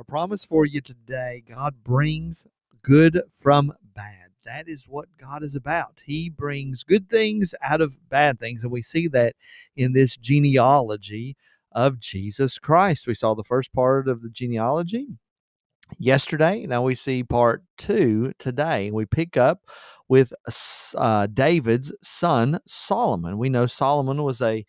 promise for you today, God brings good from bad. That is what God is about. He brings good things out of bad things. And we see that in this genealogy of Jesus Christ. We saw the first part of the genealogy yesterday. Now we see part two today. We pick up with David's son, Solomon. We know Solomon was a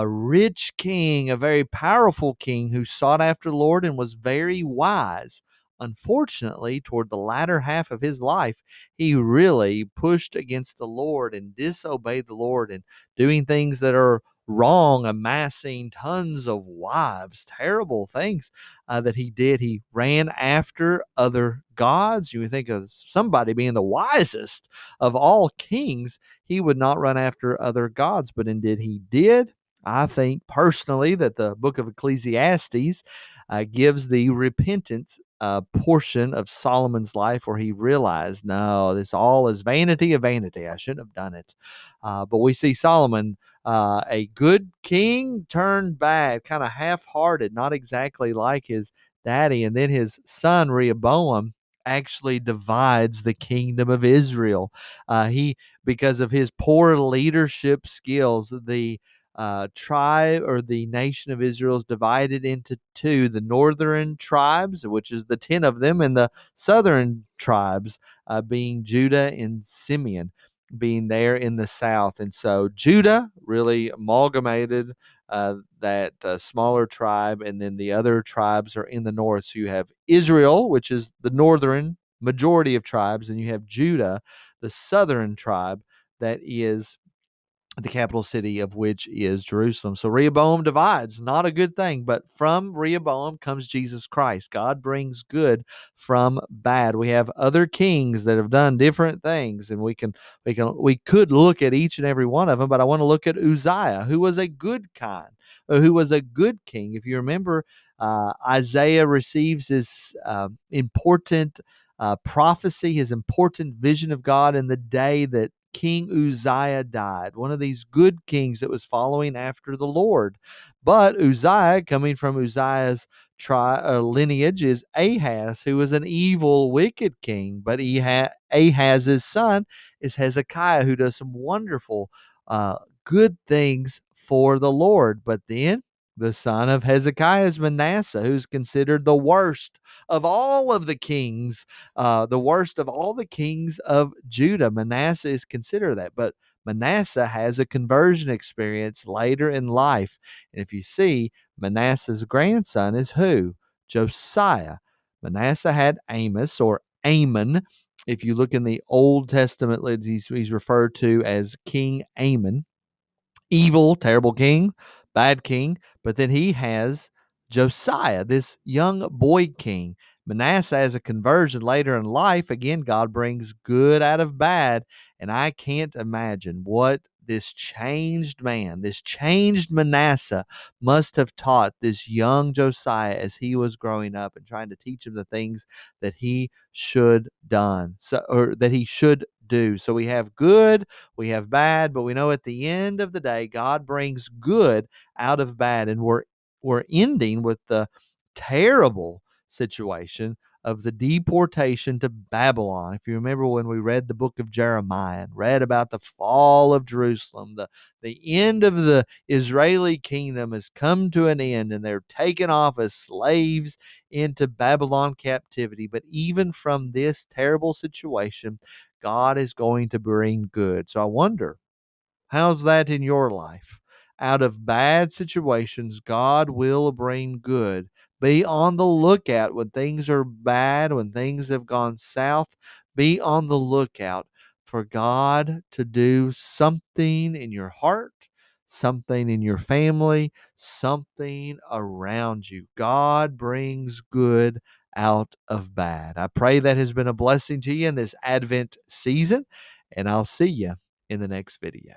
rich king, a very powerful king who sought after the Lord and was very wise. Unfortunately, toward the latter half of his life, he really pushed against the Lord and disobeyed the Lord and doing things that are wrong, amassing tons of wives, terrible things that he did. He ran after other gods. You would think of somebody being the wisest of all kings. He would not run after other gods, but indeed he did. I think personally that the book of Ecclesiastes gives the repentance portion of Solomon's life where he realized, no, this all is vanity of vanity. I shouldn't have done it. But we see Solomon, a good king turned bad, kind of half-hearted, not exactly like his daddy. And then his son Rehoboam actually divides the kingdom of Israel. Because of his poor leadership skills, the tribe or the nation of Israel is divided into two: the northern tribes, which is the 10 of them, and the southern tribes, being Judah and Simeon, being there in the south. And so Judah really amalgamated that smaller tribe, and then the other tribes are in the north. So you have Israel, which is the northern majority of tribes, and you have Judah, the southern tribe, that is the capital city of which is Jerusalem. So Rehoboam divides, not a good thing, but from Rehoboam comes Jesus Christ. God brings good from bad. We have other kings that have done different things, and we could look at each and every one of them, but I want to look at Uzziah, who was a good who was a good king. If you remember, Isaiah receives his important prophecy, his important vision of God in the day that King Uzziah died, one of these good kings that was following after the Lord. But Uzziah, coming from Uzziah's lineage, is Ahaz, who was an evil, wicked king. But Ahaz's son is Hezekiah, who does some wonderful, good things for the Lord. But then the son of Hezekiah is Manasseh, who's considered the worst of all of the kings, the worst of all the kings of Judah. Manasseh is considered that. But Manasseh has a conversion experience later in life. And if you see, Manasseh's grandson is who? Josiah. Manasseh had Amos or Amon. If you look in the Old Testament, he's referred to as King Amon. Evil, terrible king, bad king. But then he has Josiah, this young boy king. Manasseh has a conversion later in life. Again, God brings good out of bad. And I can't imagine what this changed man, this changed Manasseh, must have taught this young Josiah as he was growing up and trying to teach him the things that he should done, or that he should do. So we have good, we have bad, but we know at the end of the day, God brings good out of bad. And we're ending with the terrible situation of the deportation to Babylon. If you remember when we read the book of Jeremiah and read about the fall of Jerusalem, the end of the Israeli kingdom has come to an end, and they're taken off as slaves into Babylon captivity. But even from this terrible situation, God is going to bring good. So I wonder, how's that in your life? Out of bad situations, God will bring good. Be on the lookout when things are bad, when things have gone south. Be on the lookout for God to do something in your heart, something in your family, something around you. God brings good out of bad. I pray that has been a blessing to you in this Advent season, and I'll see you in the next video.